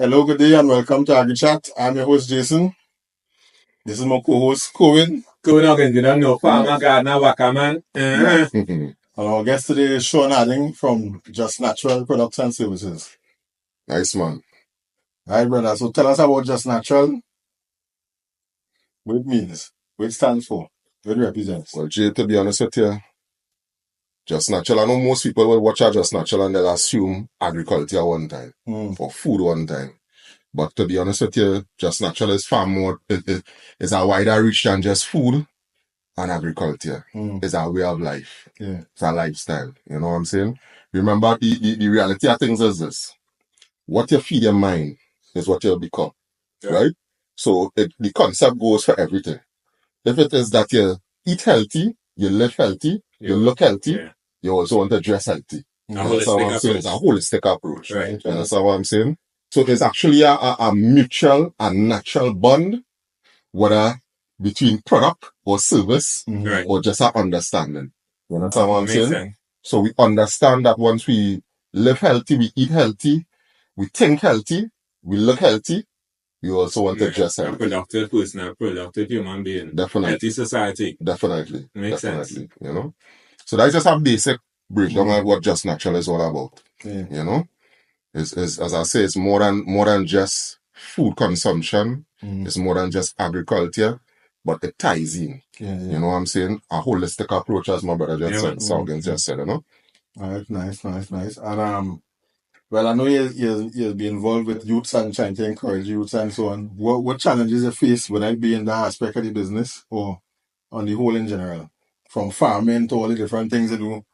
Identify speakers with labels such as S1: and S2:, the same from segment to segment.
S1: Hello, good day, and welcome to Agri Chat. I'm your host, Jason. This is my co-host, Cohen.
S2: Cohen again, you don't know, farmer, gardener, waka man.
S1: And our guest today is Sean Harding from Just Natural Products and Services.
S3: Nice man.
S1: All right, brother. So tell us about Just Natural. What it means, what it stands for, what it represents.
S3: Well, Jay, to be honest with you, Just Natural, I know most people will watch out Just Natural and they'll assume agriculture one time or food one time. But to be honest with you, Just Natural is far more, it's a wider reach than just food and agriculture. It's a way of life.
S1: Yeah.
S3: It's a lifestyle. You know what I'm saying? Remember, the reality of things is this. What you feed your mind is what you'll become.
S2: Yeah.
S3: Right? So the concept goes for everything. If it is that you eat healthy, you live healthy, you look healthy, you also want to dress healthy. That's what I'm saying. It's a holistic approach.
S2: Right.
S3: You understand what I'm saying? So it's actually a mutual and natural bond, whether between product or service or just an understanding. You understand what I'm saying?
S2: Sense.
S3: So we understand that once we live healthy, we eat healthy, we think healthy, we look healthy, we also want to dress
S2: A
S3: healthy.
S2: productive person, a productive human being.
S3: Definitely.
S2: Healthy society.
S3: Definitely.
S2: Makes sense.
S3: You know? So that's just a basic breakdown of what Just Natural is all about.
S1: Yeah.
S3: You know? It's as I say, it's more than just food consumption. It's more than just agriculture, but it ties in.
S1: Yeah.
S3: You know what I'm saying? A holistic approach, as my brother just said, Saugans just said, you know?
S1: All right, nice. And well, I know you'll be involved with youths and trying to encourage youths and so on. What challenges you face, whether it be in that aspect of the business or on the whole in general? From farming to all the different things you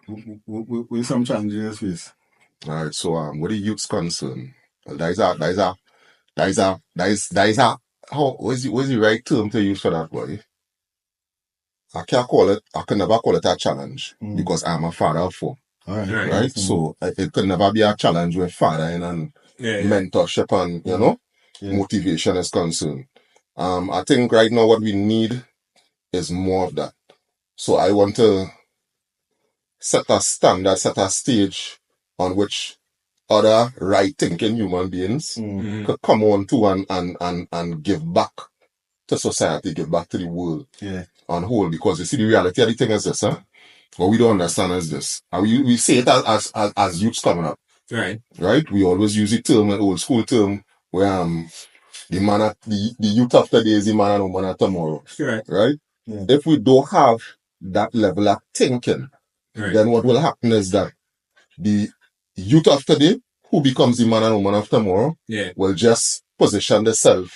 S1: do. With some challenges you face.
S3: All right, so what the youth's concerned, well, that is a what's the right term to use for that, boy? I can never call it a challenge because I'm a father of four.
S1: All right.
S3: Right? So it could never be a challenge with fathering and mentorship and, you know, motivation is concerned. I think right now what we need is more of that. So I want to set a standard, set a stage on which other right-thinking human beings could come on to and give back to society, give back to the world on whole. Because you see, the reality of the thing is this, huh? What we don't understand is this. And we say it as youths coming up.
S2: Right.
S3: Right? We always use the term, an old school term, where the youth of today is the man and woman of tomorrow. Right?
S1: Yeah.
S3: If we don't have that level of thinking, then what will happen is that the youth of today, who becomes the man and woman of tomorrow, will just position themselves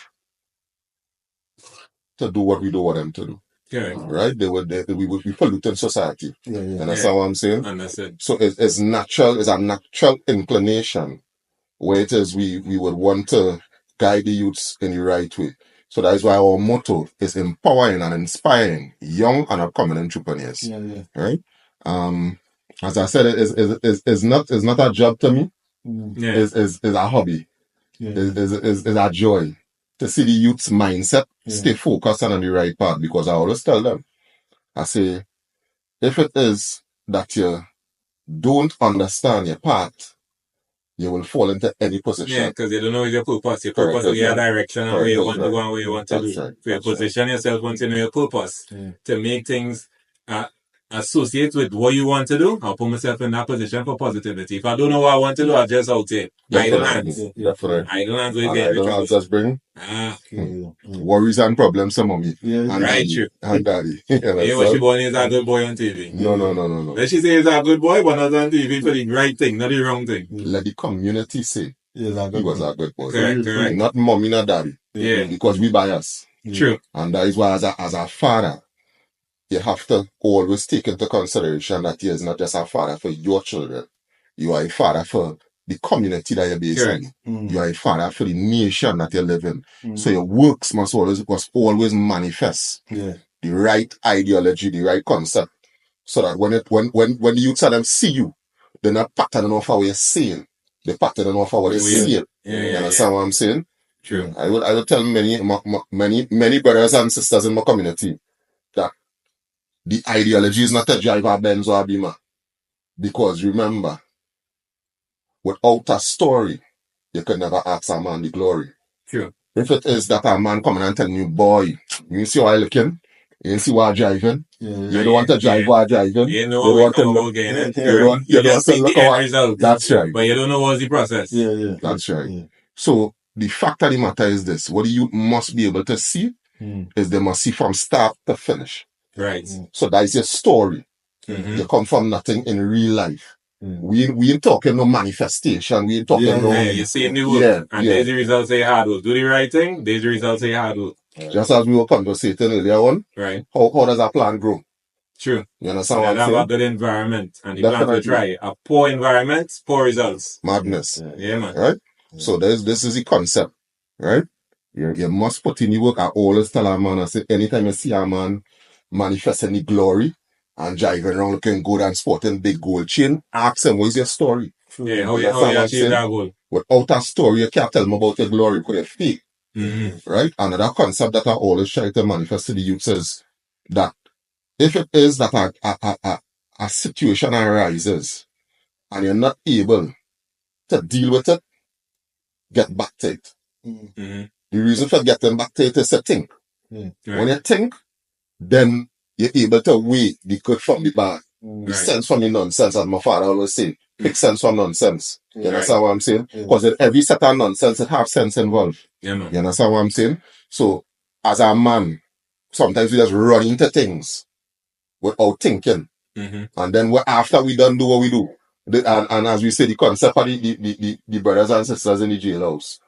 S3: to do what we don't want them to do. Right? We will be polluting society.
S1: Yeah.
S3: Understand what I'm saying?
S2: Understood.
S3: So it's natural, it's a natural inclination where it is we would want to guide the youths in the right way. So that is why our motto is empowering and inspiring young and upcoming entrepreneurs. Right? As I said, it's not a job to me. It's a hobby. It's a joy to see the youth's mindset stay focused and on the right path, because I always tell them, I say, if it is that you don't understand your path, you will fall into any position.
S2: Yeah, because you don't know your purpose. Your purpose is your direction and where you want to go and where you want to do. So you position yourself once you know your purpose to make things associate with what you want to do. I'll put myself in that position for positivity. If I don't know what I want to do, I'll just out there. Idle hands.
S3: Definitely.
S2: Idle hands will
S3: And
S2: get
S3: idle hands just bring
S1: Yeah.
S3: worries and problems to mommy.
S2: Right, true.
S3: And daddy.
S2: Yeah, what she born is a good boy on TV.
S3: No.
S2: When she says he's a good boy, but not on TV for the right thing, not the wrong thing.
S3: Let the community say he was a good boy.
S2: Correct.
S3: Not mommy, not daddy.
S2: Yeah.
S3: Because we bias.
S2: True.
S3: And that is why as a father, you have to always take into consideration that he is not just a father for your children. You are a father for the community that you're based in. You are a father for the nation that you live in. So your works must always manifest the right ideology, the right concept. So that when the youths of them see you, they're not patterning off how you're saying. They're patterning off how they see it. You understand what I'm saying?
S2: True.
S3: I would tell many brothers and sisters in my community that the ideology is not to drive a Benz or a Beamer. Because remember, without a story, you could never ask a man the glory.
S2: True.
S3: If it is that a man coming and telling you, boy, you see why I looking, you see why I driving, you don't want to drive while driving,
S2: You
S3: you
S2: know
S3: don't
S2: what
S3: want to
S2: we
S3: look,
S2: getting it.
S3: you don't want
S2: just
S3: to
S2: see
S3: look
S2: the end
S3: at
S2: result.
S3: that's right.
S2: But you don't know what's the process.
S3: That's right. So the fact of the matter is this: what you must be able to see is they must see from start to finish.
S2: Right.
S3: So that is your story. You come from nothing in real life. We ain't talking no manifestation. We ain't talking no.
S2: You see the work. And there's the results of your hard work. Do the right thing, there's the results of your hard work.
S3: Just as we were conversating earlier on.
S2: Right.
S3: How does a plant grow?
S2: True.
S3: You understand
S2: what
S3: what I'm saying?
S2: Have a good environment, and the plant will try. A poor environment, poor results.
S3: Madness.
S2: Yeah, man.
S3: Right? So this is the concept. Right? You must put in the work. I always tell a man, I say, anytime you see a man manifesting the glory and driving around looking good and sporting big gold chain, ask him, what is your story?
S2: Yeah, how you achieve that goal?
S3: Without a story, you can't tell him about your glory because you're fake. Right? Another concept that I always try to manifest to the youth is that if it is that a situation arises and you're not able to deal with it, get back to it. The reason for getting back to it is to think. When you think, then you're able to weigh the good from the bad. The sense from the nonsense, as my father always say. Pick sense from nonsense. You understand what I'm saying? Because in every set of nonsense, it has sense involved.
S2: Yeah, man.
S3: You understand what I'm saying? So, as a man, sometimes we just run into things without thinking. And then after we done do what we do. And as we say, the concept of the brothers and sisters in the jailhouse.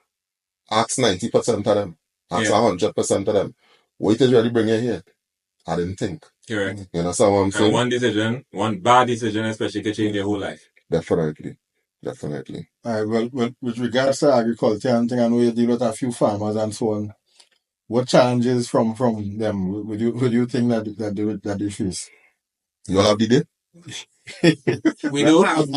S3: Ask 90% of them. Ask 100% of them. What is really bringing you here? I didn't think.
S2: Correct.
S3: You understand what I'm saying?
S2: And one bad decision especially could change your whole life.
S3: Definitely.
S1: All right, well, with regards to agriculture and thing, I know you deal with a few farmers and so on. What challenges from them would you think that they face?
S3: You all have the day?
S2: We don't have we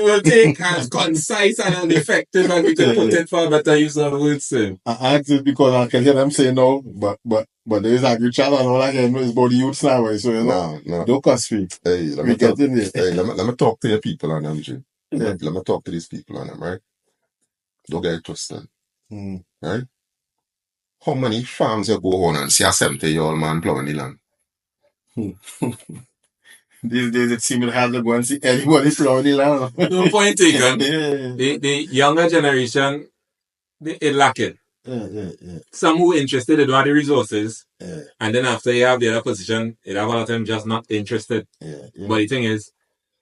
S2: will take as concise and as effective as we can put it for better use of words.
S1: I ask it because I can hear them say no, but there is agriculture and all I can know is about the youths now, right? So you know,
S3: No.
S1: don't cuss me.
S3: Hey, let me talk to your people on them, G.
S1: Yeah.
S3: Let me talk to these people on them, right? Don't get it twisted. Right? How many farms you go on and see a 70-year-old man plowing the land?
S1: These days it seems hard to go and see anybody plowing the land.
S2: No point taken. The younger generation, it lack it. Some who interested in the resources, and then after you have the other position, it have a lot of them just not interested. But the thing is,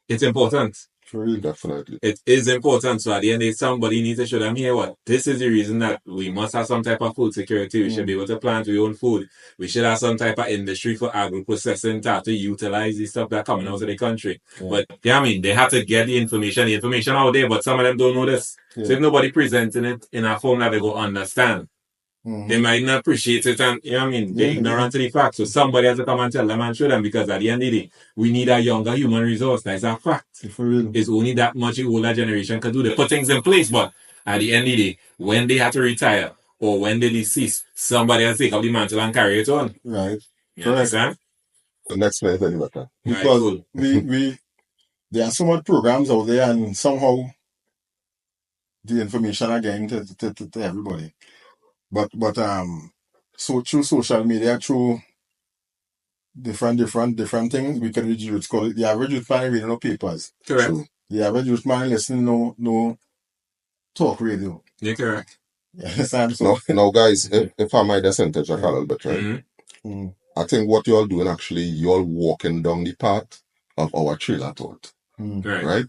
S2: it's important.
S1: For real.
S3: Definitely.
S2: It is important. So at the end of the day, somebody needs to show them here what this is the reason that we must have some type of food security. We should be able to plant our own food. We should have some type of industry for agro-processing to utilize the stuff that coming out of the country. But yeah, I mean, they have to get the information out there, but some of them don't know this. So if nobody presenting it in a form that they go understand, they might not appreciate it, and you know what I mean, they're ignorant to the fact. So somebody has to come and tell them and show them, because at the end of the day, we need a younger human resource. That's a fact.
S1: For real.
S2: It's only that much the older generation can do. They put things in place, but at the end of the day, when they have to retire or when they decease, somebody has to take up the mantle and carry it on.
S1: Right.
S2: You understand?
S3: The next place any better.
S1: Because we there are so much programs out there, and somehow the information are getting to everybody. But so through social media, through different things, we can reach youth. Call it the average youth man reading no papers.
S2: Correct.
S3: True.
S1: The average youth man listening no talk radio.
S2: Yeah, correct.
S1: You understand? So
S3: now guys, if I might just interject a little bit, right? I think what you're doing actually, you're walking down the path of our trailer thought. Right?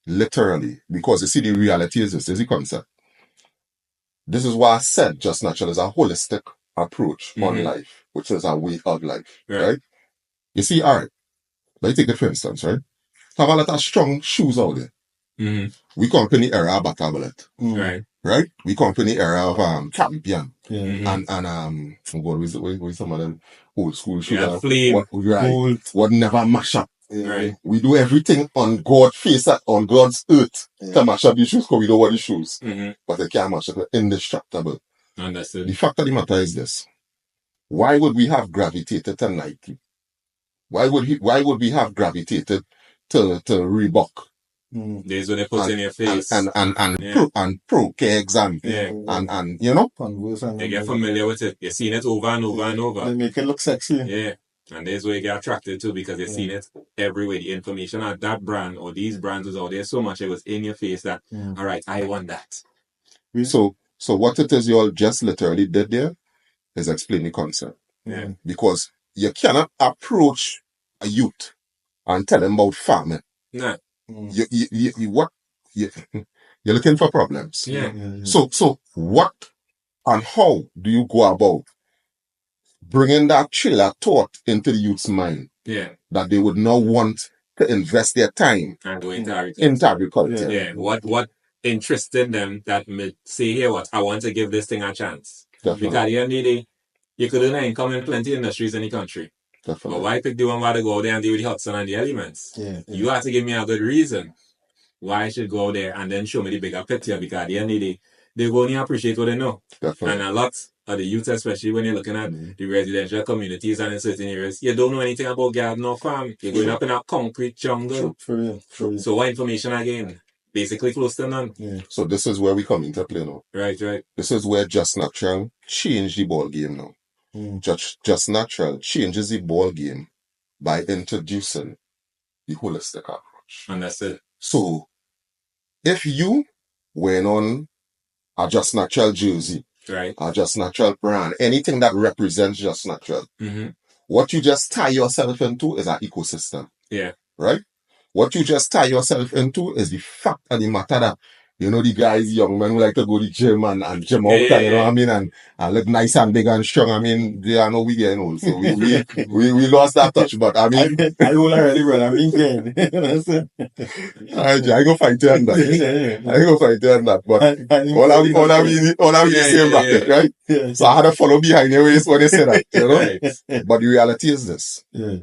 S3: Literally. Because you see, the reality is this is the concept. This is why I said just natural is a holistic approach on life, which is a way of life. Right? You see, all right, let's take it for instance, right? Have a lot of strong shoes out there. We come from the era of Batablet. Right? We come from the era of Champion. And what some of them old school shoes? What never mash up. We do everything on God's face, on God's earth to mash up the shoes, because we don't want the shoes. But they can't mash up. They're indestructible.
S2: Understood.
S3: The fact of the matter is this. Why would we have gravitated to Nike? Why would we have gravitated to Reebok?
S2: Days when they put in your face.
S3: And pro kegs and you know,
S1: Converse and
S2: they get familiar with it. You've seen it over and over and over.
S1: They make it look sexy.
S2: Yeah. And there's where you get attracted to because you've seen it everywhere. The information on that brand or these brands was out there so much it was in your face that, all right, I want that.
S3: So what it is you all just literally did there is explain the concept.
S2: Yeah.
S3: Because you cannot approach a youth and tell him about farming.
S2: Nah.
S3: You're looking for problems.
S2: Yeah.
S3: So what and how do you go about bringing that chiller thought into the youth's mind?
S2: Yeah.
S3: That they would now want to invest their time
S2: and go into
S3: agriculture.
S2: Yeah. What interested them that may say, here, what I want to give this thing a chance.
S3: Definitely.
S2: Because at the end of the day, you could earn income in plenty of industries in the country.
S3: Definitely.
S2: But why pick the one where to go out there and deal with the hot sun and the elements? You have to give me a good reason why I should go out there and then show me the bigger picture, because at the end of the day, they go only appreciate what they know.
S3: Definitely.
S2: And a lot of the youth, especially when you're looking at the residential communities and in certain areas, you don't know anything about garden or farm. You're going up in a concrete jungle.
S1: For real.
S2: So what information again? Basically close to none.
S3: So this is where we come into play now.
S2: Right.
S3: This is where Just Natural changed the ball game now. Just Natural changes the ball game by introducing the holistic approach.
S2: And that's it.
S3: So if you went on a Just Natural jersey,
S2: right,
S3: a Just Natural brand, anything that represents Just Natural, what you just tie yourself into is an ecosystem.
S2: Yeah.
S3: Right? What you just tie yourself into is the fact of the matter that, you know, the guys, young men who like to go to the gym and gym out, and, you know what I mean, and look nice and big and strong. I mean, they are no we getting old, so we lost that touch, but I mean,
S1: I will already, brother. I mean, again.
S3: I go fight you on that. I go fight you on that, but all I mean the same bracket, right?
S1: Yeah.
S3: So I had to follow behind your waist when they say that, you know? Right. But the reality is this.
S1: Yeah.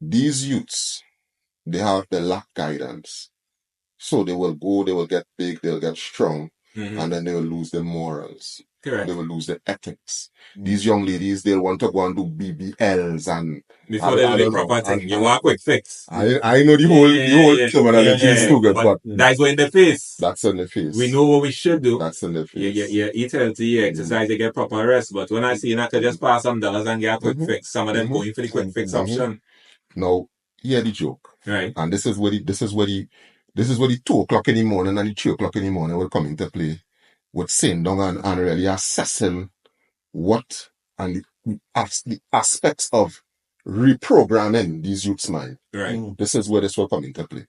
S3: These youths, they lack guidance. So they will get big, they'll get strong, and then they will lose their morals.
S2: Correct.
S3: They will lose their ethics. These young ladies, they'll want to go and do BBLs and
S2: before they do the proper thing. You want a quick fix.
S3: I know the whole terminology is too good, but
S2: that's in the face.
S3: That's in the face.
S2: We know what we should do.
S3: That's in the face.
S2: You eat healthy, you exercise, you get proper rest. But when I see I could just pass some dollars and get a quick fix, some of them going for the quick fix option.
S3: Now, hear the joke.
S2: Right.
S3: And this is where the 2 o'clock in the morning and the 3 o'clock in the morning will come into play with sitting down and really assessing what and the aspects of reprogramming these youths' mind.
S2: Right.
S3: This is where this will come into play.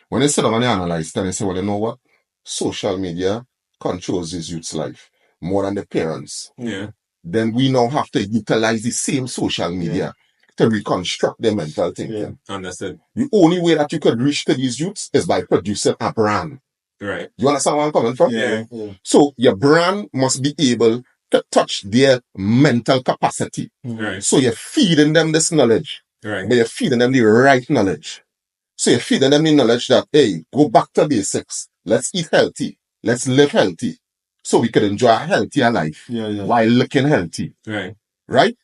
S3: When they sit down and they analyze it and they say, well, you know what? Social media controls these youths' life more than the parents.
S2: Yeah.
S3: Then we now have to utilize the same social media to reconstruct their mental thinking.
S2: Yeah. Understood.
S3: The only way that you could reach to these youths is by producing a brand.
S2: Right.
S3: You understand where I'm coming from?
S2: Yeah.
S3: So your brand must be able to touch their mental capacity.
S2: Right.
S3: So you're feeding them this knowledge.
S2: Right.
S3: But you're feeding them the right knowledge. So you're feeding them the knowledge that, hey, go back to basics. Let's eat healthy. Let's live healthy. So we could enjoy a healthier life while looking healthy.
S2: Right.
S3: Right?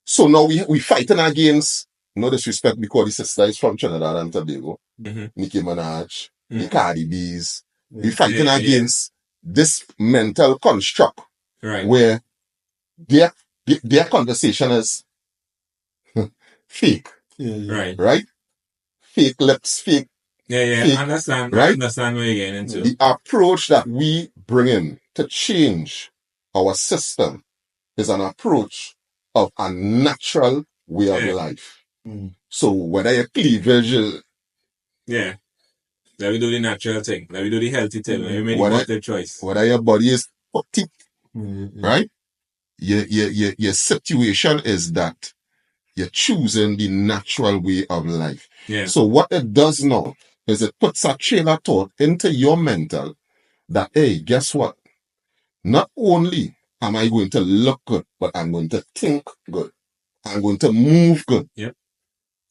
S3: So now we fighting against, no disrespect because the sister is from Trinidad and Tobago. Nicki Minaj, the Cardi B's. We fighting against this mental construct where their conversation is fake. Right? Fake lips, fake.
S2: Fake, understand.
S3: Right?
S2: I understand where you're getting into.
S3: The approach that we bring in to change our system is an approach of a natural way of life. So whether your cleavage
S2: let me do the natural thing. Let me do the healthy thing. Let me make the positive choice.
S3: Whether your body is petite, right? Your situation is that you're choosing the natural way of life.
S2: Yeah.
S3: So what it does now is it puts a train of thought into your mental that, hey, guess what? Not only am I going to look good, but I'm going to think good. I'm going to move good.
S2: Yep.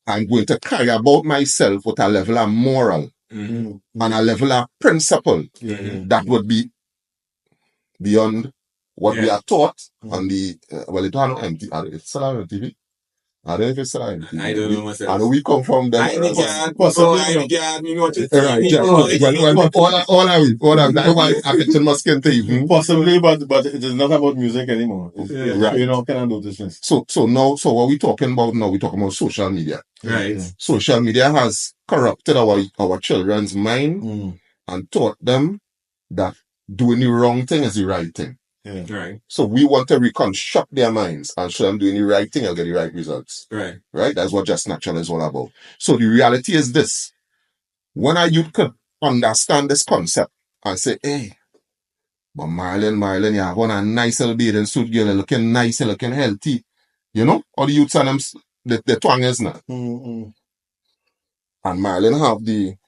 S3: I'm going to carry about myself with a level of moral and a level of principle that would be beyond what we are taught on the, well, it's on MTV. It's still on MTV. I don't know if it's right.
S2: I don't know myself.
S3: I know we come from them.
S2: I think
S1: Possibly,
S2: I can't me watch it.
S3: Right, yeah. Well, all I that's why I picture my skin to you.
S1: Possibly, but it is not about music anymore.
S3: Right.
S1: You know, kind of notice.
S3: So what we talking about now? We talking about social media.
S2: Right.
S1: Yeah.
S3: Social media has corrupted our children's mind and taught them that doing the wrong thing is the right thing.
S1: Yeah.
S2: Right.
S3: So we want to reconstruct their minds and show them doing the right thing and get the right results.
S2: Right.
S3: Right? That's what Just Natural is all about. So the reality is this. When a youth could understand this concept and say, hey, but Marlon, you have on a nice little bathing suit, girl, you're looking nice, you're looking healthy. You know? All the youths and them, the twang is now.
S1: Mm-hmm.
S3: And Marlon have the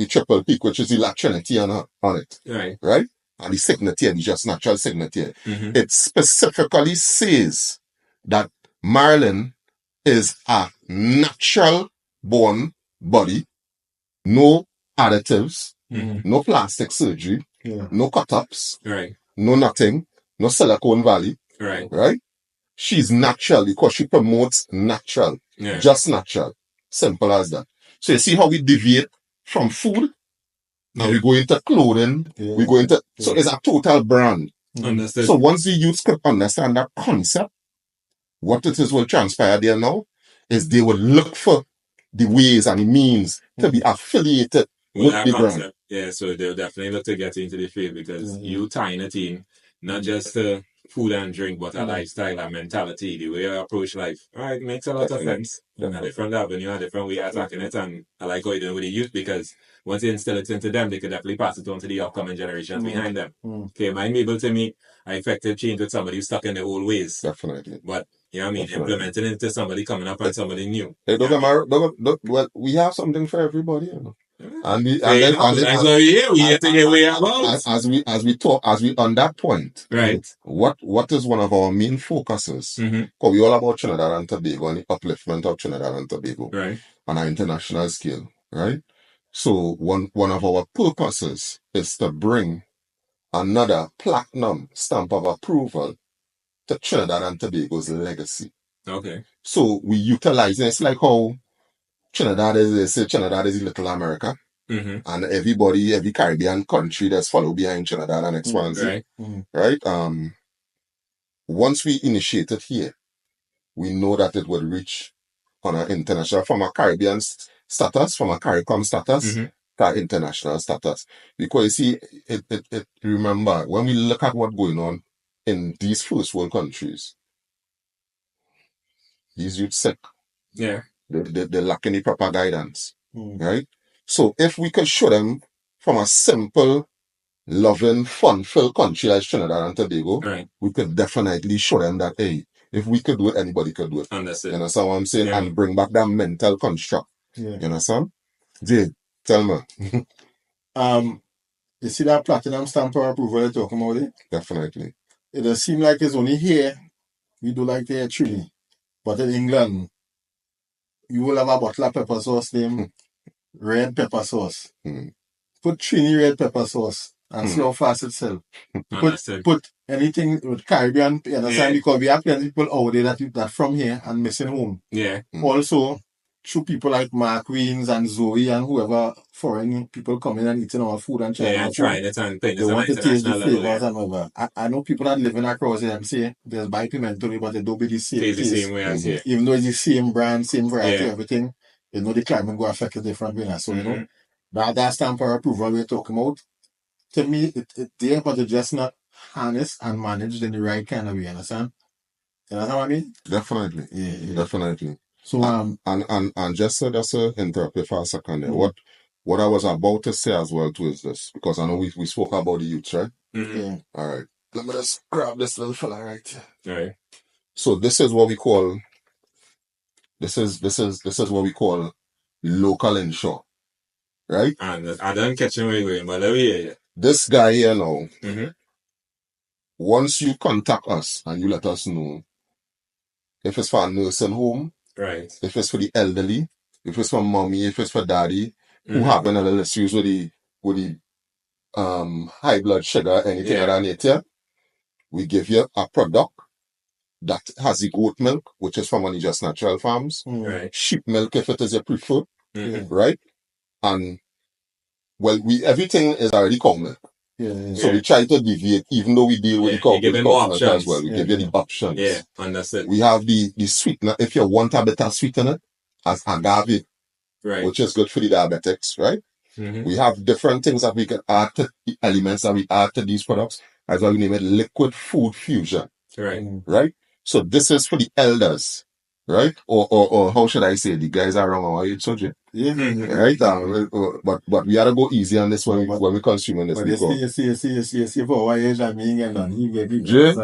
S3: triple peak, which is the Trinity on it.
S2: Right.
S3: Right? And the signature, the Just Natural signature.
S2: Mm-hmm.
S3: It specifically says that Marlon is a natural born body, no additives, no plastic surgery, no cut-ups,
S2: right,
S3: no nothing, no Silicon Valley,
S2: right,
S3: right? She's natural because she promotes natural, just natural. Simple as that. So you see how we deviate from food? Now we go into clothing, we go into, so it's a total brand.
S2: Understood.
S3: So once the youths could understand that concept, what it is will transpire there now is they will look for the ways and the means to be affiliated with the brand.
S2: Yeah, so they'll definitely look to get into the field because you tying it in, not just food and drink, but a lifestyle and mentality, the way you approach life. Right, makes a lot of sense. A different avenue, a different way of attacking it, and I like how you're doing with the youth because once you instill it into them, they could definitely pass it on to the upcoming generations behind them. Okay, might be able to make an effective change with somebody who's stuck in their old ways.
S3: Definitely.
S2: But you know what I mean? Implementing it into somebody coming up and somebody new.
S3: Hey, well, we have something for everybody, you know. And
S2: that's why we here. We here to get way about.
S3: As we on that point,
S2: right?
S3: What is one of our main focuses? Because we all about Trinidad and Tobago and the upliftment of Trinidad and Tobago,
S2: right?
S3: On an international scale, right? So one of our purposes is to bring another platinum stamp of approval to Trinidad and Tobago's legacy.
S2: Okay.
S3: So we utilize it. It's like how Trinidad is Little America. And every Caribbean country that's follow behind Trinidad and expands it. Right? Once we initiate it here, we know that it will reach on an international, from a Caribbean status, from a CARICOM status, to international status. Because you see, remember, when we look at what's going on in these first world countries, these youth sick.
S2: Yeah.
S3: They're lacking the proper guidance. Right? So if we could show them from a simple, loving, fun-filled country like Trinidad and Tobago, we could definitely show them that, hey, if we could do it, anybody could do it.
S2: Understood.
S3: You understand what I'm saying? And bring back that mental construct. You understand? Jay, tell me.
S1: You see that platinum stamp for approval you're talking about it?
S3: Definitely.
S1: It does seem like it's only here. We do like the chili. But in England, you will have a bottle of pepper sauce named red pepper sauce. Put Trini red pepper sauce and see how fast it sells. Put anything with Caribbean, you understand? Because we have plenty people out there that from here and missing home.
S2: Yeah.
S1: Also, through people like Mark Weens and Zoe and whoever foreign people coming and eating our food and trying
S2: it and playing
S1: they want to taste the flavors and whatever. I know people that living across here and say there's by pimento, but they don't be the same taste.
S2: The same way as here.
S1: Even though it's the same brand, same variety, everything, you know the climate go affect it different way. So you know that stamp for approval we're talking about. To me, it there, but it's just not harnessed and managed in the right kind of way. Understand? You understand what I mean?
S3: Definitely. Yeah. Definitely.
S1: So
S3: and just to interrupt you for a second there, what I was about to say as well too is this, because I know we spoke about the youths, right?
S1: Yeah.
S3: All right. Let me just grab this little fella right here.
S2: All right.
S3: So this is what we call what we call local inshore. Right?
S2: And I don't catch him away, but let me hear you.
S3: This guy here now, once you contact us and you let us know if it's for a nursing home,
S2: right? If
S3: it's for the elderly, if it's for mommy, if it's for daddy, who having a little issues with the high blood sugar, anything of that nature, we give you a product that has the goat milk, which is from one of the Just Natural farms.
S2: Right.
S3: Sheep milk, if it is your preferred,
S2: Mhm.
S3: right? And well, everything is already cow milk. So we try to deviate, even though we deal with the cow,
S2: you give them
S3: milk as
S2: options.
S3: well. We give you the options.
S2: Yeah, understood.
S3: We have the sweetener, if you want a bit of sweetener, as agave,
S2: Right.
S3: which is good for the diabetics, right?
S2: Mhm.
S3: We have different things that we can add to the elements that we add to these products. That's why we name it liquid food fusion,
S2: Right.
S3: right? So this is for the elders, right? Or how should I say, the guys around our age, so right? But we gotta go easy on this when we consuming this.
S1: But you see, for our age, I mean, and on he baby.
S2: Taking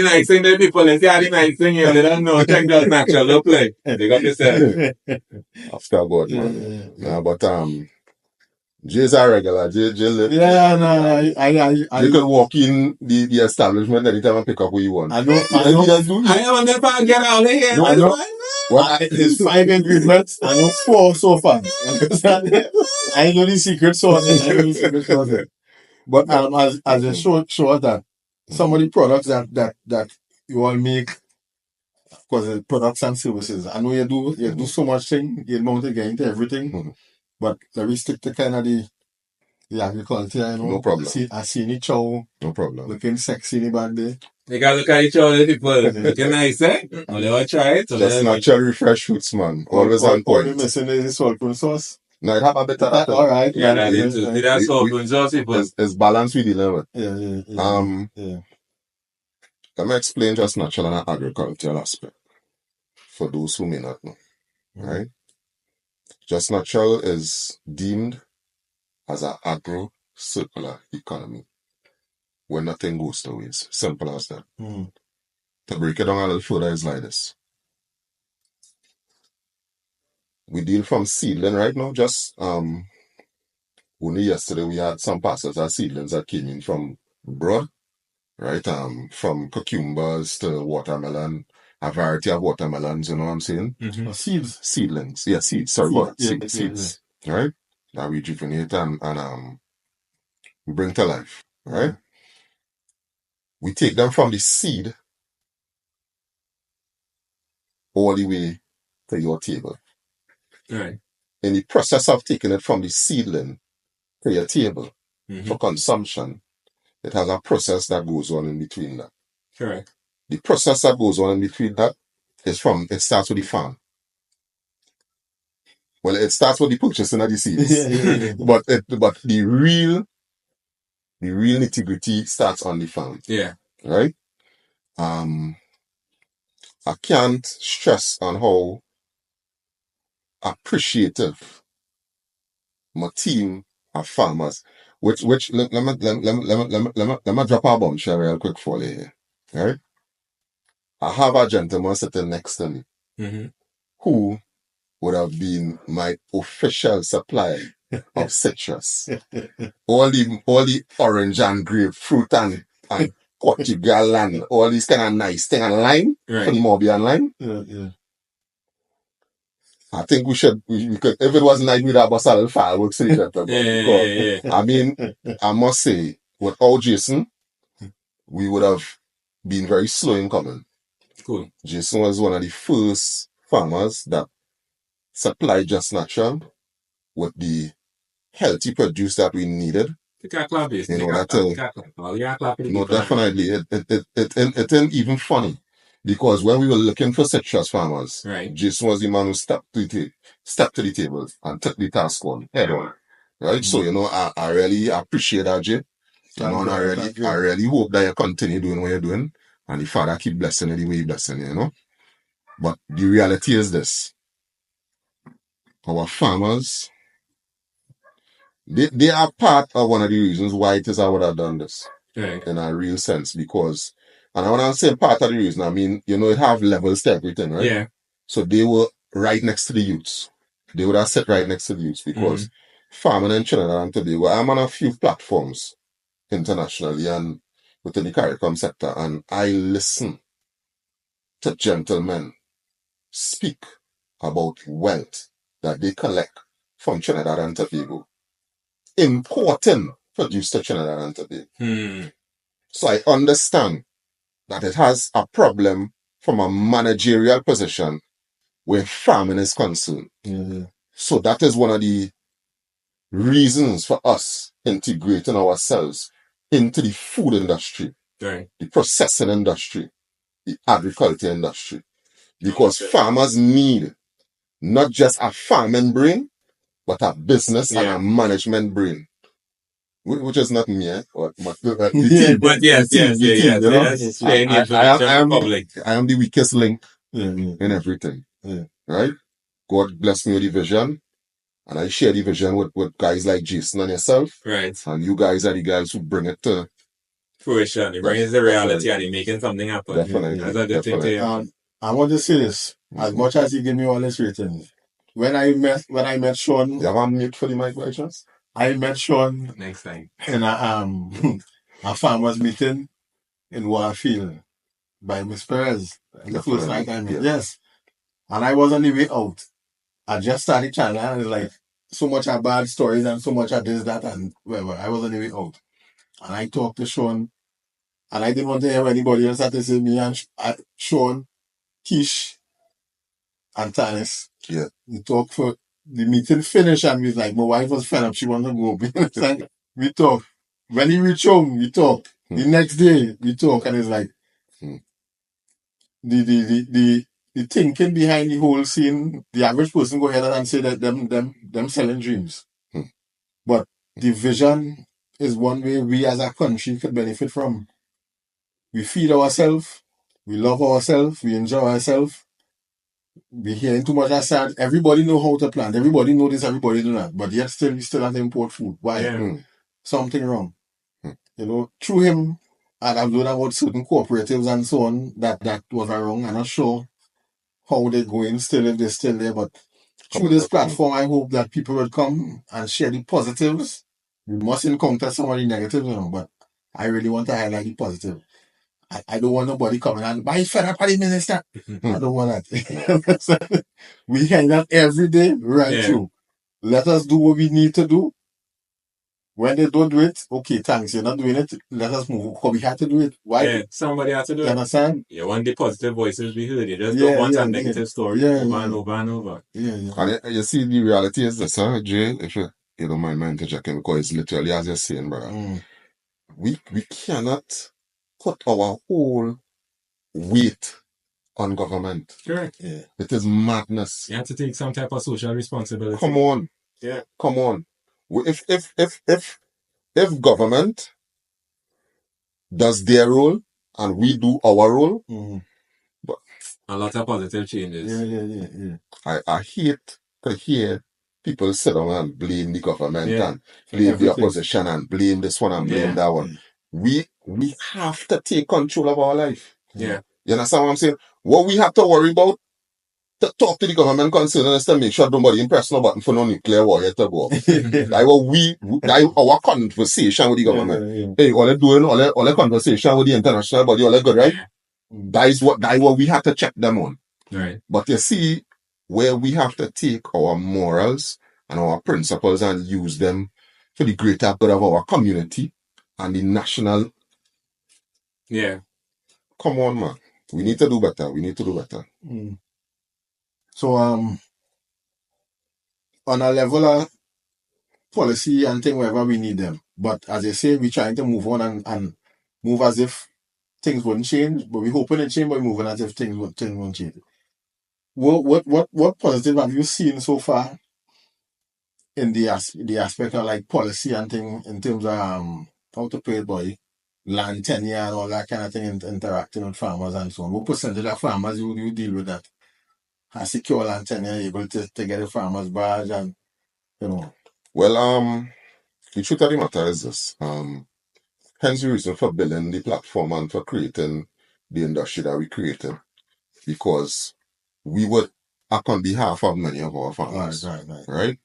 S2: nice thing there people, let's see nice thing you they don't know, check those natural, don't play. They got yourself.
S3: After God, man. Yeah, but Jay's a regular. Jay live.
S1: Yeah, no, I
S3: You can walk in the establishment anytime and pick up what you want.
S1: I know.
S2: I wonder if I get out of here.
S3: No, I know. Well,
S1: There's 5 ingredients. I know 4 so far. I know the secret sauce. But as a show that some of the products that you all make, because the products and services, I know you do so much thing, you know to get into everything. But let me stick to kind of the agriculture, you know.
S3: No problem.
S1: I see any chow
S3: No problem.
S1: looking sexy in the back there.
S2: You gotta look at each other, people. Looking nice, eh? Or they will try it.
S3: Just natural fresh fruits, man. Always on
S1: All
S3: point.
S1: you missing is the salt and sauce.
S3: No, it have a bit of that.
S1: All right.
S2: Yeah, that's salt and sauce, people.
S3: It's balance with the limit.
S1: Yeah.
S3: Let me explain Just Natural and agricultural aspect for those who may not know. Right? Just Natural is deemed as an agro-circular economy where nothing goes to waste. Simple as that. To break it down a little further is like this. We deal from seedling right now. Just only yesterday we had some parcels of seedlings that came in from abroad. Right? From cucumbers to watermelon, a variety of watermelons, you know what I'm saying?
S1: Seeds.
S3: Seedlings. Yeah, seeds. Sorry about seeds. Right? That we rejuvenate and we bring to life. Right? We take them from the seed all the way to your table.
S2: Right.
S3: In the process of taking it from the seedling to your table for consumption, it has a process that goes on in between that.
S2: Correct.
S3: The process that goes on in between that it starts with the farm. Well, it starts with the purchasing of the seeds. But the real nitty-gritty starts on the farm.
S2: Yeah.
S3: Right? I can't stress on how appreciative my team of farmers, which let me drop a bombshell real quick for you here. Right? I have a gentleman sitting next to me who would have been my official supplier of citrus. all the orange and grapefruit and Portugal and all these kind of nice thing and lime for the Mobian lime.
S1: Yeah.
S3: I think we could, if it wasn't nice, we'd have a little fireworks in it. I mean, I must say, without Jason, we would have been very slow in coming.
S2: Cool.
S3: Jason was one of the first farmers that supplied Just Natural with the healthy produce that we needed. You know, no, definitely. It ain't even funny. Because when we were looking for citrus farmers, Jason was the man who stepped to the table and took the task on head on. Right? So, you know, I really appreciate that, Jay. You know, and I really hope that you continue doing what you're doing. And the Father keep blessing you the way He blessing you, you know. But the reality is this. Our farmers, they are part of one of the reasons why it is I would have done this. In a real sense, because, and when I'm saying part of the reason, I mean, you know, it have levels to everything, right?
S2: Yeah.
S3: So they were right next to the youths. They would have sat right next to the youths because farming in Trinidad and Tobago, I'm on a few platforms internationally and within the CARICOM sector, and I listen to gentlemen speak about wealth that they collect from Trinidad and Tobago, importing produce to Trinidad and Tobago. So I understand that it has a problem from a managerial position where farming is concerned.
S1: Yeah.
S3: So that is one of the reasons for us integrating ourselves into the food industry,
S2: Right.
S3: the processing industry, the agriculture industry. Because farmers need not just a farming brain, but a business and a management brain. Which is not me, but the team.
S2: But yes,
S3: the team,
S2: yes.
S3: you know?
S2: Sharing the information public.
S3: I am the weakest link
S1: Yeah.
S3: in everything.
S1: Yeah.
S3: Right? God bless me with the vision. And I share the vision with guys like Jason and yourself.
S2: Right.
S3: And you guys are the guys who bring it to
S2: fruition. You bring it to reality and you're making something happen.
S3: Definitely.
S2: That's a good thing to hear.
S1: I want to say this. As much as he gave me all his ratings, when I met Sean,
S3: you have a mute for the mic by chance?
S1: I met Sean
S2: next time
S1: in a farmers meeting in Warfield by Miss Perez. The first night I met. Yes. And I was on the way out. I just started channel and it's like so much of bad stories and so much of this, that, and whatever. I was on the way out. And I talked to Sean. And I didn't want to hear anybody else had to say me and Sean, Kish, and Tanis.
S3: Yeah.
S1: We talked for the meeting finished and we was like, my wife was fed up, she wanted to go. Like, we talk. When he reached home, we talk. The next day, we talk, and it's like the thinking behind the whole scene, the average person go ahead and say that them selling dreams. But the vision is one way we as a country could benefit from. We feed ourselves, we love ourselves, we enjoy ourselves. We hearing too much outside. Everybody know how to plant. Everybody know this, everybody do that. But yet still, we still have to import food. Why?
S2: Yeah.
S1: Something wrong. You know, through him, and I've learned about certain cooperatives and so on, that was wrong. I'm not sure how they're going still, if they're still there. But through this platform, I hope that people will come and share the positives. We must encounter some of the negatives, you know, but I really want to highlight the positive. I don't want nobody coming and buy federal party minister. I don't want that. We hear that every day, right through. Let us do what we need to do. When they don't do it, okay, thanks. You're not doing it. Let us move. Because we have to do it. Why?
S2: Yeah, somebody has to do it.
S1: You understand?
S2: You want the positive voices be heard. You just don't want a negative story over and over and over.
S3: And you see, the reality is this, Jay, if you don't mind my interjecting, because it's literally as you're saying, brother. We cannot put our whole weight on government.
S2: Correct.
S1: Yeah.
S3: It is madness.
S2: You have to take some type of social responsibility.
S3: Come on.
S2: Yeah.
S3: Come on. If government does their role and we do our role,
S2: but a lot of positive changes.
S1: Yeah.
S3: I hate to hear people sit down and blame the government and blame the opposition and blame this one and blame that one. We have to take control of our life.
S2: Yeah.
S3: You understand what I'm saying? What we have to worry about, to talk to the government concerned is to make sure nobody press no button for no nuclear warhead to go off. That's our conversation with the government. Hey, all the conversation with the international body, all that good, right? That is what we have to check them on.
S2: Right.
S3: But you see, where we have to take our morals and our principles and use them for the greater good of our community and the national.
S2: Yeah.
S3: Come on, man. We need to do better.
S1: So, on a level of policy and thing, wherever we need them. But as I say, we're trying to move on and move as if things wouldn't change. But we're hoping it change, but we're moving as if things won't change. What positive have you seen so far in the aspect of like policy and thing in terms of how to pay boy, land tenure and all that kind of thing, interacting with farmers and so on? What percentage of farmers you deal with that have secure land tenure, able to get a farmer's badge and you know?
S3: Well, the truth of the matter is this. Hence the reason for building the platform and for creating the industry that we created, because we would act on behalf of many of our farmers. Right?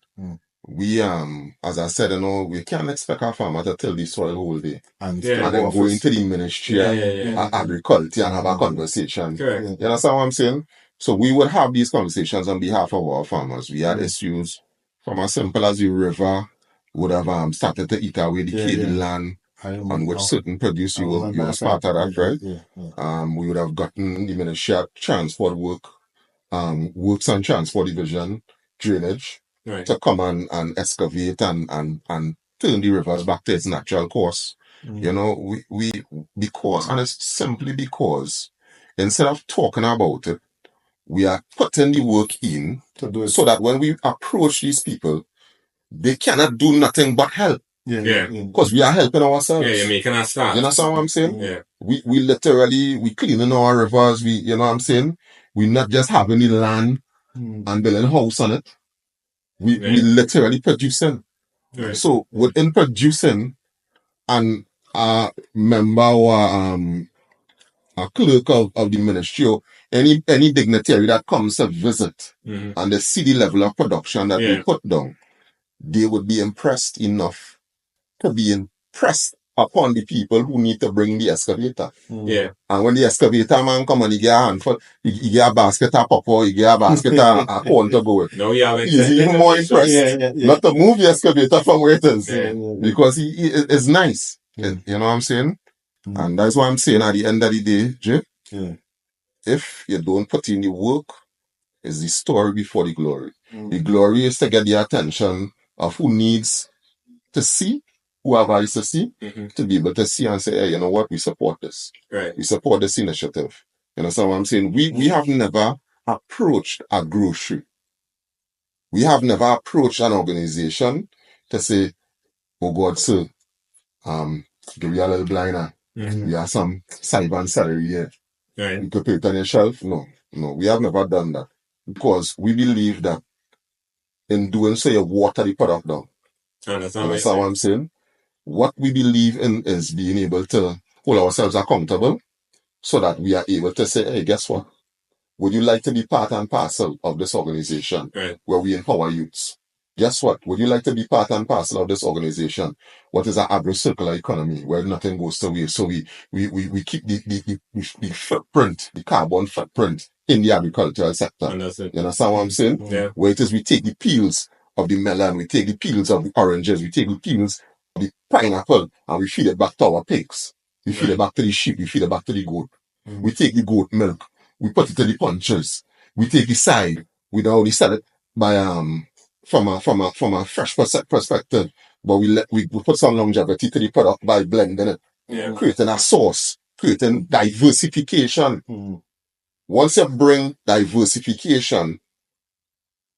S3: We as I said, we can't expect our farmer to till the soil whole day and then go into the ministry of agriculture and have a conversation.
S2: Correct.
S3: You understand what I'm saying? So we would have these conversations on behalf of our farmers. We had issues from as simple as the river would have started to eat away the KD land and with certain produce, you were part of that, right? We would have gotten the Ministry of Transport works and transport division, drainage, to come and excavate and turn the rivers back to its natural course. You know, because, and it's simply because instead of talking about it, we are putting the work in
S1: to do it.
S3: So that when we approach these people, they cannot do nothing but help.
S2: Yeah.
S3: Because we are helping ourselves.
S2: Yeah, you're making us start.
S3: You understand what I'm saying?
S2: Yeah.
S3: We literally, we cleaning our rivers, you know what I'm saying? We not just having the land and building a house on it. We literally producing.
S2: Right.
S3: So within producing, and a member or a clerk of the ministry, or any dignitary that comes to visit and they see the level of production that we put down, they would be impressed enough to be impressed upon the people who need to bring the excavator.
S2: Yeah.
S3: And when the excavator man come and he get a handful, he get a basket of pepper, he get a basket of corn to go with.
S2: No, yeah,
S3: He's even more impressed not to move the excavator from where it is. Because he is nice. You know what I'm saying? And that's what I'm saying at the end of the day, Jay. If you don't put in the work, it's the story before the glory. The glory is to get the attention of who needs to see, who have eyes to see, to be able to see and say, hey, you know what, we support this.
S2: Right.
S3: We support this initiative. You understand what I'm saying? We have never approached a grocery. We have never approached an organization to say, oh God, sir, give you a little blinder. We have some cyber and salary here.
S2: Right.
S3: You could put it on your shelf. No, we have never done that. Because we believe that in doing so, you water the product down.
S2: Understand
S3: what I'm saying? What we believe in is being able to hold ourselves accountable so that we are able to say, hey, guess what? Would you like to be part and parcel of this organization where we empower youths? Guess what? Would you like to be part and parcel of this organization? What is our agro-circular economy where nothing goes to waste? So we keep the footprint, the carbon footprint in the agricultural sector.
S2: Understood.
S3: You understand what I'm saying?
S2: Yeah.
S3: Where it is we take the peels of the melon, we take the peels of the oranges, we take the peels of the pineapple, and we feed it back to our pigs. We feed it back to the sheep, we feed it back to the goat. We take the goat milk, we put it to the punchers. We take the side. We don't only sell it by from a fresh perspective, but we put some longevity to the product by blending it, creating a sauce, creating diversification. Once you bring diversification,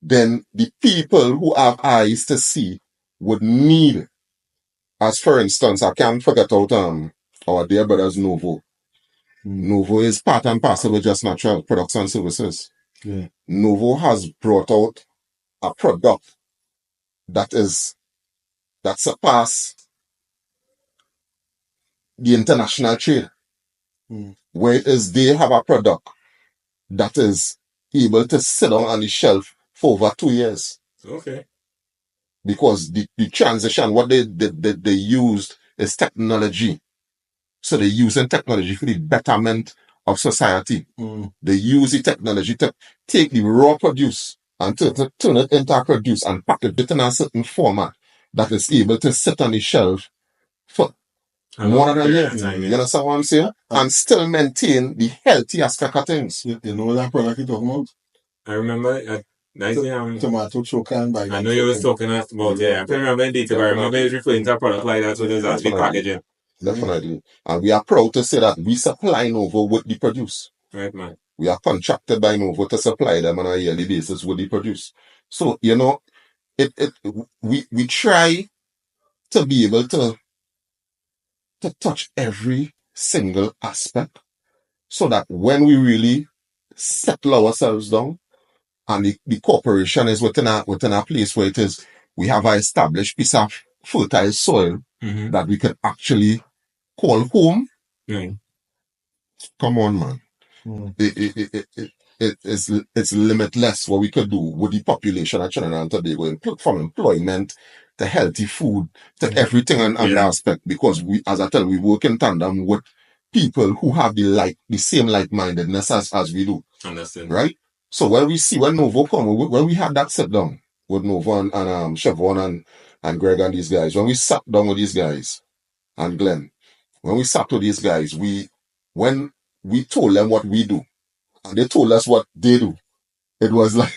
S3: then the people who have eyes to see would need, as for instance, I can't forget out our dear brothers Novo. Novo is part and parcel with Just Natural Products and Services. Novo has brought out a product that surpass the international trade. Where it is they have a product that is able to sit down on the shelf for over 2 years.
S2: Okay.
S3: Because the transition, what they used is technology. So they're using technology for the betterment of society. They use the technology to take the raw produce and to turn it into a produce and package it in a certain format that is able to sit on the shelf for more than a year. You understand what I'm saying? And still maintain the healthy aspect of things.
S1: You know that product you're talking about?
S2: I remember
S1: tomato choker and bag.
S2: I know you was talking about, I can't remember in detail, but I remember you was referring to a product like that, so there's actually packaging.
S3: Definitely. And we are proud to say that we supply Novo with the produce.
S2: Right, man.
S3: We are contracted by Novo to supply them on a yearly basis with the produce. So, you know, we try to be able to touch every single aspect so that when we really settle ourselves down and the corporation is within a place where it is, we have an established piece of fertile soil that we can actually call home. Come on, man. It's limitless what we could do with the population of Trinidad and Tobago, from employment to healthy food to everything and aspect, because we, as I tell you, we work in tandem with people who have the same like-mindedness as we do.
S2: Understand.
S3: Right? So when Novo come, when we had that sit down with Novo and Siobhan and Greg and these guys, when we sat down with these guys and Glenn. When we sat with these guys, when we told them what we do, and they told us what they do, it was like,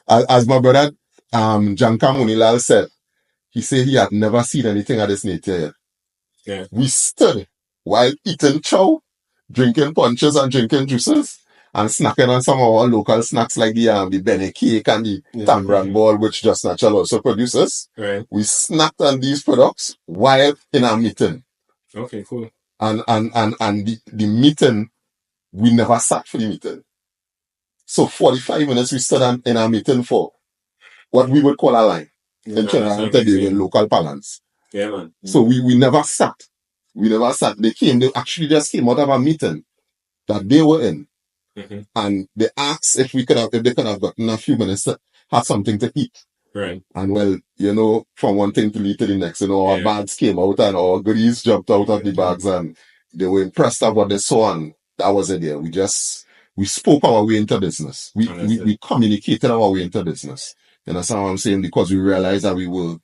S3: as my brother, Janka Munilal said, he said he had never seen anything of this nature yet.
S2: Yeah.
S3: We stood while eating chow, drinking punches and drinking juices, and snacking on some of our local snacks like the Bene cake and the Tambran ball, which Just Natural also produces.
S2: Right.
S3: We snacked on these products while in our meeting.
S2: Okay, cool.
S3: And the meeting, we never sat for the meeting. So 45 minutes we stood in our meeting for what we would call a line. In Trinidad and Tobago in local parlance.
S2: Yeah, man.
S3: So we never sat. We never sat. They actually just came out of a meeting that they were in.
S2: Mm-hmm.
S3: And they asked if they could have gotten a few minutes to have something to eat.
S2: Right.
S3: And well, from one thing to lead to the next, our bags came out and our goodies jumped out of the bags and they were impressed at what they saw, and that was it there. We spoke our way into business. We communicated our way into business. You understand what I'm saying? Because we realized that we were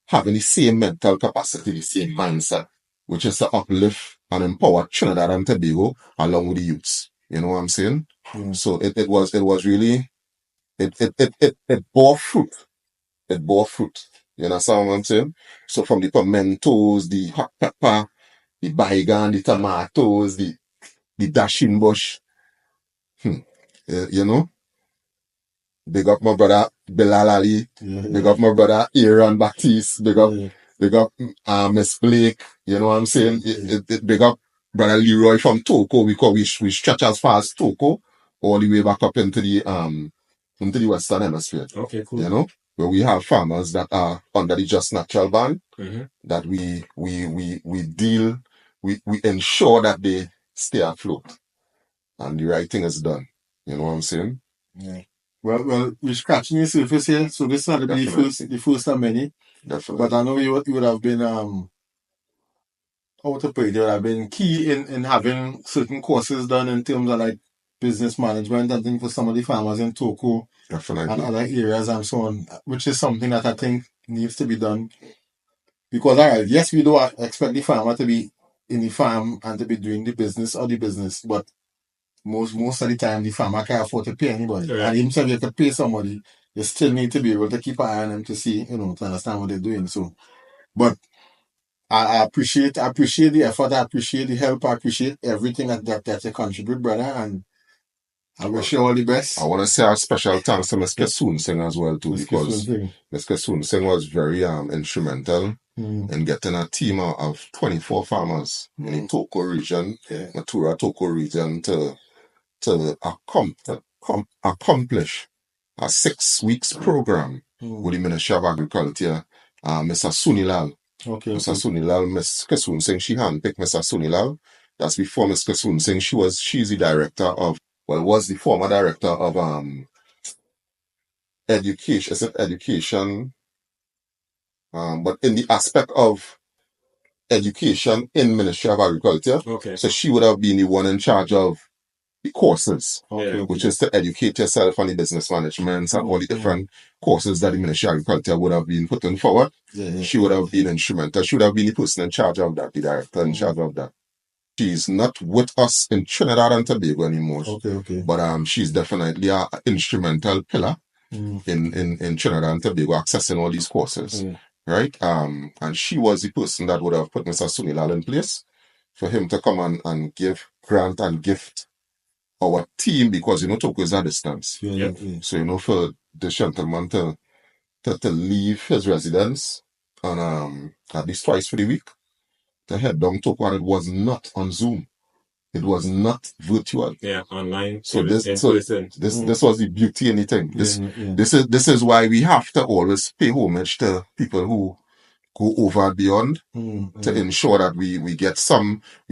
S3: having the same mental capacity, the same mindset, which is to uplift and empower Trinidad and Tobago along with the youths. You know what I'm saying? So it was really, it bore fruit. It bore fruit. You understand what I'm saying? So from the pimentos, the hot pepper, the baygon, the tomatoes, the dashing bush, big up my brother Bilal Ali, big up my brother Aaron Baptiste, big up Miss Blake, you know what I'm saying? Big up brother Leroy from Toko, because we stretch as far as Toko all the way back up into the Western Hemisphere.
S2: Okay, cool.
S3: You know, where we have farmers that are under the Just Natural ban, that we ensure that they stay afloat and the right thing is done. You know what I'm saying?
S1: Yeah. Well, we're scratching the surface here, so this is not the first of many.
S3: Definitely.
S1: But I know you would have been how to put it, you would have been key in having certain courses done in terms of like business management and things for some of the farmers in Toko and other areas and so on, which is something that I think needs to be done. Because yes, we do expect the farmer to be in the farm and to be doing the business, but most of the time the farmer can't afford to pay anybody.
S2: Right.
S1: And even if you have to pay somebody, you still need to be able to keep an eye on them to see, to understand what they're doing. So, but I appreciate the effort, I appreciate the help, I appreciate everything that you contribute, brother, and I wish you all the best.
S3: I want to say a special thanks to Ms. Kesoon Singh as well too, because Ms. Kesoon Singh was very instrumental in getting a team of 24 farmers in the Toko region, Matura Toko region, to accomplish a 6 weeks program with the Ministry of Agriculture, Mr. Sunilal. Mr. Sunilal, Ms. Kesoon Singh, she handpicked Mr. Sunilal. That's before Ms. Kesoon Singh. She's the director of, was the former director of education. Is it education? But in the aspect of education in Ministry of Agriculture.
S2: Okay.
S3: So she would have been the one in charge of the courses, which is to educate yourself on the business management and all the different courses that the Ministry of Agriculture would have been putting forward. She would have been instrumental. She would have been the person in charge of that, the director in charge of that. She's not with us in Trinidad and Tobago anymore. But she's definitely an instrumental pillar in Trinidad and Tobago accessing all these courses. Right? And she was the person that would have put Mr. Sunilal in place for him to come and grant and gift our team, because Toko is a distance. So for the gentleman to leave his residence and at least twice for the week to head down Toko, and it was not on Zoom. It was not virtual.
S2: Yeah, online.
S3: So this was the beauty in the thing. This is why we have to always pay homage to people who go over and beyond to ensure that we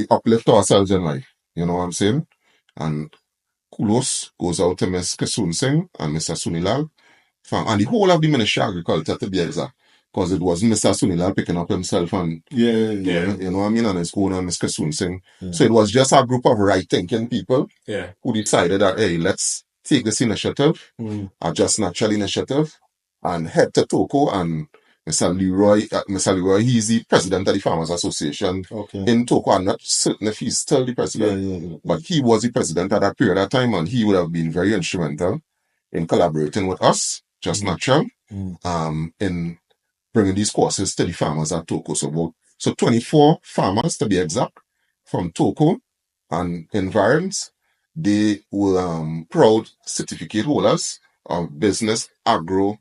S3: uplift ourselves in life. You know what I'm saying? And kudos goes out to Ms. Kesoon Singh and Mr. Sunilal and the whole of the Ministry of Agriculture, to be exact. Because it wasn't Mr. Sunilal picking up himself and you know what I mean, on his own, and Ms. Kesoon Singh. So it was just a group of right thinking people who decided that, hey, let's take this initiative, a Just Natural initiative, and head to Toko and Mr. Leroy, he's the president of the Farmers Association in Tobago. I'm not certain if he's still the president, but he was the president at that period of time, and he would have been very instrumental in collaborating with us, just natural, in bringing these courses to the farmers at Tobago. So 24 farmers, to be exact, from Tobago and environs. They were proud certificate holders of business agro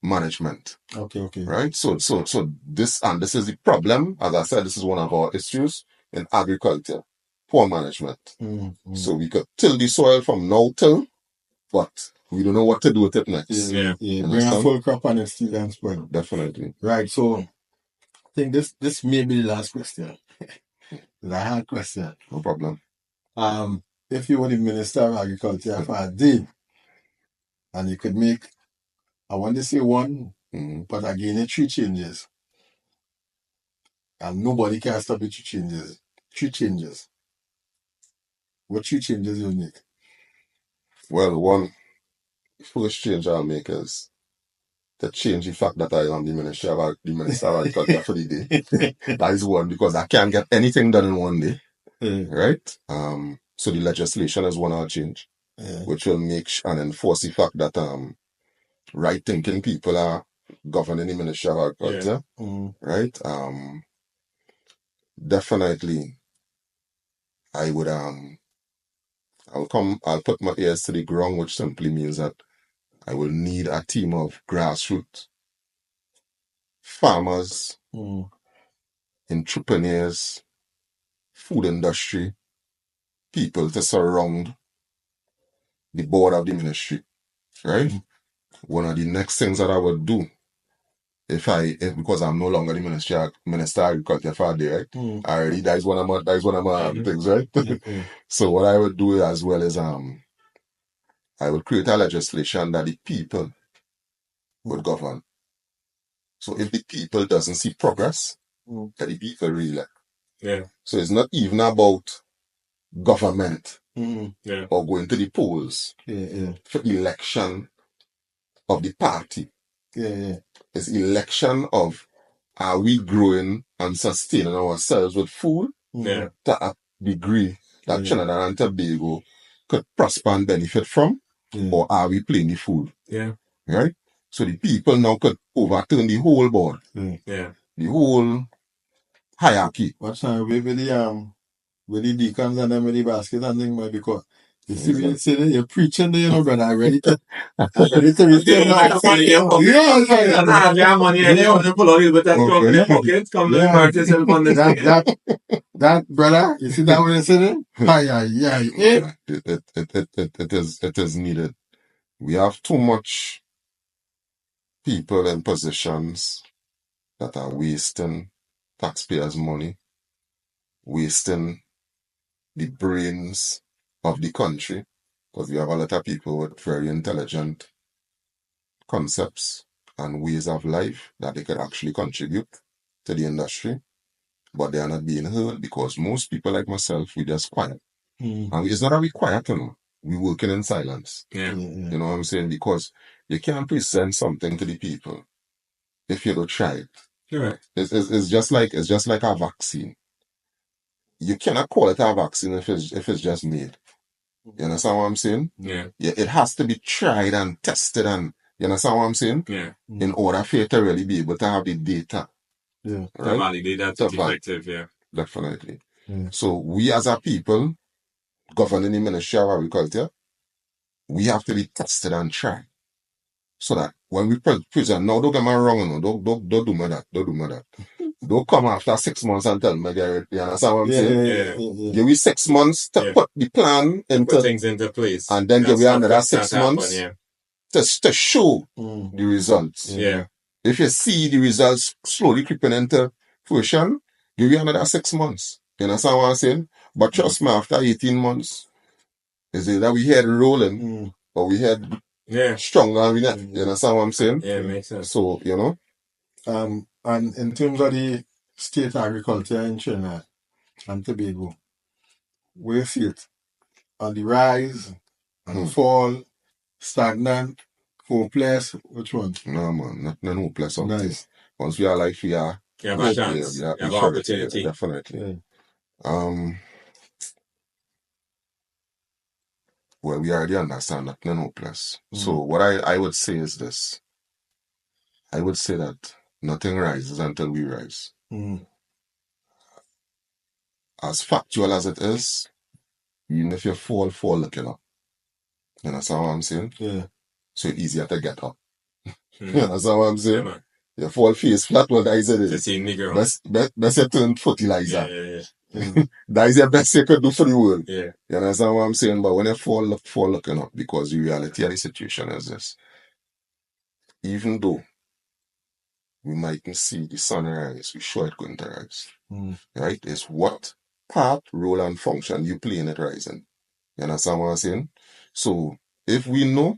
S3: management. Right? So this is the problem. As I said, this is one of our issues in agriculture. Poor management. So we could till the soil from now till, but we don't know what to do with it next.
S1: Bring a full crop and it's still and spoil.
S3: Definitely.
S1: Right. So I think this may be the last question. The hard question.
S3: No problem.
S1: If you were the Minister of Agriculture for a day, and you could make, I want to say one, but again, 3 changes. And nobody can stop the 3 changes. 3 changes. What 3 changes you make?
S3: Well, one first change I'll make is to change the fact that I am the Minister of Agriculture for the day. That is one, because I can't get anything done in one day. Right? So the legislation is one I'll change, which will make and enforce the fact that right-thinking people are governing the Ministry of Agriculture. Right? Definitely, I would I'll put my ears to the ground, which simply means that I will need a team of grassroots farmers, entrepreneurs, food industry people to surround the board of the ministry. Right? One of the next things that I would do, because I'm no longer the Minister of Agriculture for a day, right? Already, that is one of my things, right? So what I would do as well is I would create a legislation that the people would govern. So if the people doesn't see progress, that the people re-elect. So it's not even about government or going to the polls for election of the party. It's election of, are we growing and sustaining ourselves with food to a degree that Trinidad and Tobago could prosper and benefit from, or are we playing the fool? Right? So the people now could overturn the whole board, the whole hierarchy.
S1: What's now with the deacons and them with the basket and things, because you see when you say that you're preaching there, brother, I'm ready to receive
S2: money.
S1: That brother, you see that what you say?
S3: It is needed. We have too much people in positions that are wasting taxpayers' money, wasting the brains of the country, because we have a lot of people with very intelligent concepts and ways of life that they could actually contribute to the industry, but they are not being heard because most people like myself, we just quiet. And it's not that we quiet, we working in silence. You know what I'm saying? Because you can't present something to the people if you don't try it. It's just like a vaccine. You cannot call it a vaccine if it's just made. You understand what I'm saying? It has to be tried and tested, and you understand what I'm saying? In order for you to really be able to have the data.
S2: Right? To validate that it's effective,
S3: Definitely. So we as a people governing the Ministry of Agriculture, we have to be tested and tried. So that when we present, no, don't get me wrong, don't do me that. Don't do me that. Don't come after 6 months and tell me, you understand what I'm saying? Give me 6 months to put the plan
S2: put things into place.
S3: And then give me another 6 months to show the results. If you see the results slowly creeping into fruition, give you another 6 months. You understand what I'm saying? But trust me, after 18 months, is it that we had rolling, or we had stronger and we not. You understand what I'm saying?
S2: Yeah, it makes sense.
S3: So,
S1: and in terms of the state agriculture in Trinidad and Tobago, where you see it? On the rise, on the fall, stagnant, hopeless, which one?
S3: No, man, not hopeless.
S1: Nice.
S3: Once we are like we are,
S2: You have a chance.
S3: yeah,
S2: You have
S3: we
S2: an
S3: sure
S2: opportunity.
S3: yeah, definitely. Well, we already understand that no plus. So what I would say is this. I would say that nothing rises until we rise. As factual as it is, even if you fall looking up. You understand what I'm saying?
S1: Yeah.
S3: So it's easier to get up. You understand what I'm saying?
S2: Yeah, man.
S3: You fall face flat, well, that is it.
S2: To see me ground.
S3: Best you turn fertilizer.
S2: Yeah.
S3: That is the best you could do for the world.
S2: Yeah.
S3: You understand what I'm saying? But when you fall looking up, because the reality of the situation is this. Even though we mightn't see the sun rise, we sure it's going to rise. Right? It's what part, role, and function you play in it rising. You understand what I'm saying? So if we know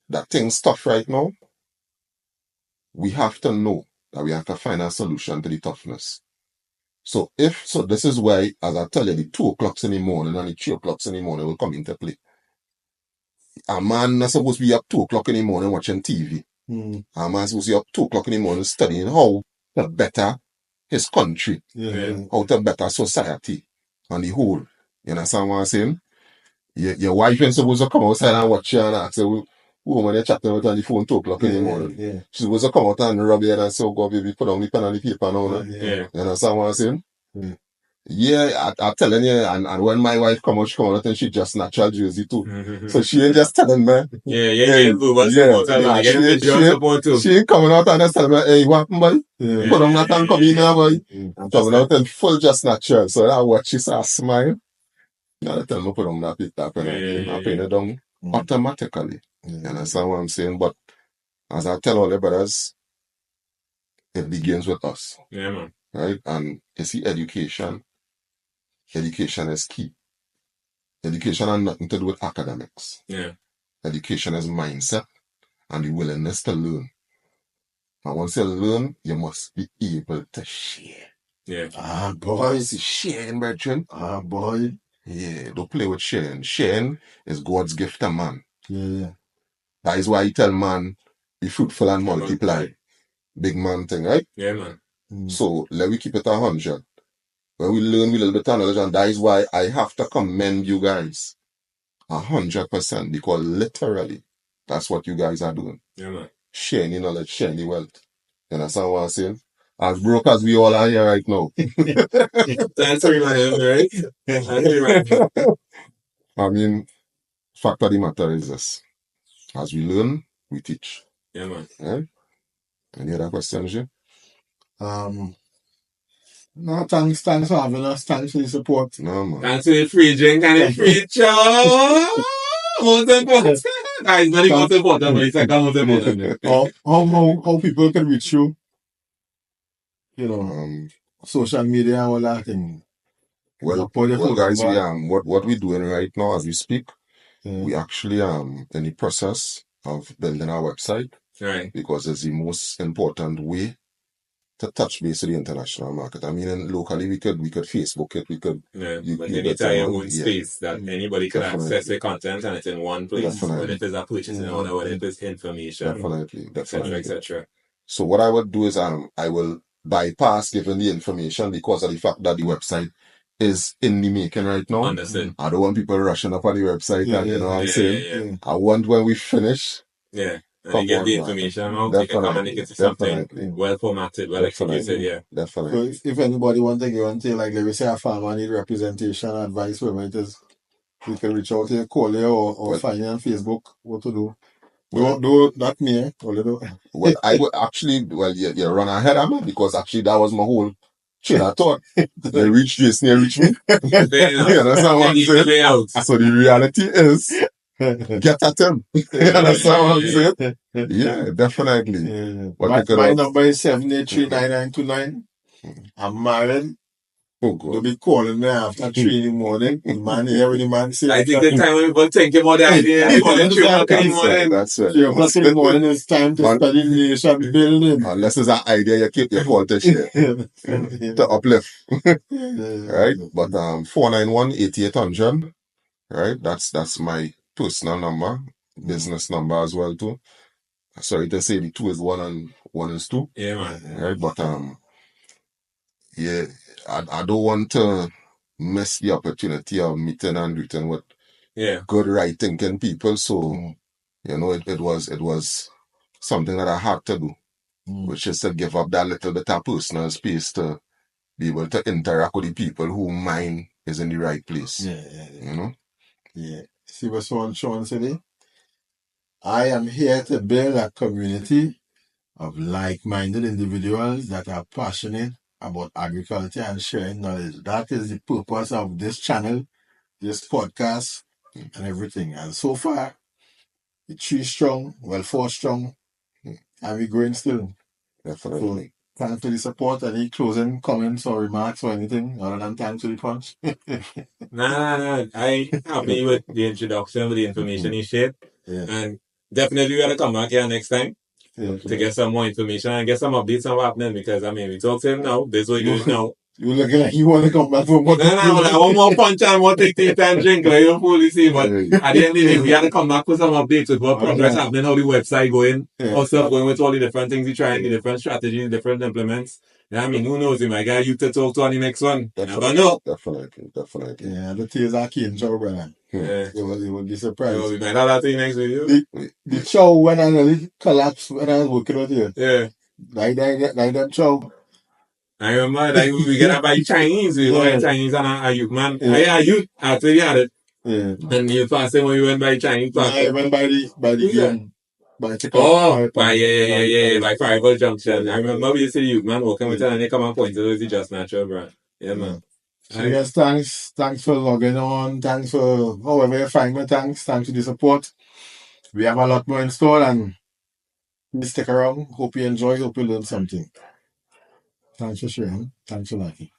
S3: that things tough right now, we have to know that we have to find a solution to the toughness. So this is why, as I tell you, the 2 o'clocks in the morning and the 3 o'clocks in the morning will come into play. A man not supposed to be up 2 o'clock in the morning watching TV. A man supposed to be up 2 o'clock in the morning studying how to better his country, how to better society on the whole. You understand what I'm saying? Your wife ain't supposed to come outside and watch you and ask you, woman, you're chatting with on the phone 2 o'clock in the morning. She's supposed to come out and rub your head and say, oh, God, baby, put down the pen and the paper now. You understand what I'm saying? Yeah, I'm telling you, and when my wife come out, she come out and she just natural Jersey too. So she ain't just telling me. She ain't coming out and just telling me, hey, what happened, boy? Put on that and come in now, boy. Coming out in full just natural. So I watch she say, smile. Now tell me put on that pick that pen again. I pin it down automatically. You understand what I'm saying? But as I tell all the brothers, it begins with us.
S2: Yeah, man.
S3: Right? And you see, education is key. Education has nothing to do with academics.
S2: Yeah.
S3: Education is mindset and the willingness to learn. And once you learn, you must be able to share.
S2: Yeah.
S3: Boys, sharing, brethren.
S1: Boy.
S3: Yeah, don't play with sharing. Sharing is God's gift to man.
S1: Yeah.
S3: That is why he tell man, be fruitful and multiply. Big man thing, right?
S2: Yeah, man.
S3: So let me keep it 100. When we learn a little bit of knowledge, and that is why I have to commend you guys 100%, because literally that's what you guys are doing.
S2: Yeah, man.
S3: Sharing the knowledge, sharing the wealth. You understand what I'm saying? As broke as we all are here right now.
S2: That's right?
S3: I mean, fact of the matter is this. As we learn, we teach.
S2: Yeah, man.
S3: Right? Any other questions, Jay?
S1: No, thanks for having us. Thanks for the support.
S3: No, man.
S2: Thanks for the free drink and the free chow. Most important. That is not the most important, but it's like most important.
S1: How people can reach you? You know, social media and all that thing.
S3: Well, guys, what we're doing right now as we speak, we actually in the process of building our website.
S2: Right.
S3: Because it's the most important way to touch base with the international market. I mean, locally we could Facebook it, we could.
S2: Yeah, but you need to have your own space that anybody can access the content and it's in one place. Whether it is a purchasing order, whether it is information, etc.
S3: So what I would do is I will bypass giving the information because of the fact that the website is in the making right now.
S2: Understood.
S3: I don't want people rushing up on the website and you know what I'm saying. I want when we finish.
S2: And you get the information out, you can communicate to something well formatted, well executed,
S3: Definitely.
S1: So if anybody wants to get on to, like, let me say a farmer need representation, advice, whatever it is, you can reach out to you, call you, or find you on Facebook, what to do. Do not me,
S3: Well, I would actually, you run ahead of me because actually that was my whole train of thought. You reach Jason, you reach me. You understand what I'm saying? So the reality is, get at him. You understand what I'm saying? Yeah, definitely.
S1: My number is 7839929. I'm married.
S3: Oh, God.
S1: They'll be calling me after 3 in the morning. The man here with the man say,
S2: I think the time when people think about the idea, calling 3 o'clock in the morning.
S3: That's right.
S1: 3 o'clock in the morning is time to study the nation building.
S3: Unless it's an idea you keep your fault to share. To uplift. Right? But 491-8800. Right? That's my personal number. Business number as well too. sorry to say the 2 is 1 and 1 is 2.
S2: Yeah, man.
S3: Right? But yeah, I don't want to miss the opportunity of meeting and greeting with good right thinking people. So you know, it was something that I had to do, which is to give up that little bit of personal space to be able to interact with the people whose mind is in the right place. You know?
S1: Yeah. See what Sean said? I am here to build a community of like-minded individuals that are passionate about agriculture and sharing knowledge. That is the purpose of this channel, this podcast, and everything. And so far, it's 3 strong, 4 strong, and we're growing still.
S3: Definitely.
S1: So, thanks for the support. Any closing comments or remarks or anything other than thanks to the punch?
S2: Nah. I happy with the introduction, with the information you shared. And definitely we gotta come back here next time to get some more information and get some updates on what's happening, because we talk to him now. This is what you're doing now.
S1: You looking like you want to come back for more?
S2: No, I want more punch and more take time drink, like you fully see. But at the end of the day, we gotta come back with some updates with what progress happening, how the website going, how stuff going with all the different things we trying, the different strategies, different implements. Who knows? We might get you to talk to on the next one. Never know.
S3: Definitely.
S1: Yeah, the tears are keen, chow, brother. You will be surprised.
S2: We might have that thing next video.
S1: The chow when I really collapsed when I was working out here.
S2: Yeah.
S1: Like that chow.
S2: I remember that we get up by Chinese. We go Chinese and a youth man. A youth after you had it.
S1: Yeah.
S2: And you passed when we went by Chinese.
S1: I went by the game. By
S2: Fireball Junction. I remember we used to the youth man walking with it and they come and point to it. It's just natural, bro. Yeah, man.
S1: So yes, thanks for logging on. Thanks for however you find me. Thanks for the support. We have a lot more in store, and please stick around. Hope you enjoy. Hope you learn something. Thanks for sharing. Thanks for liking.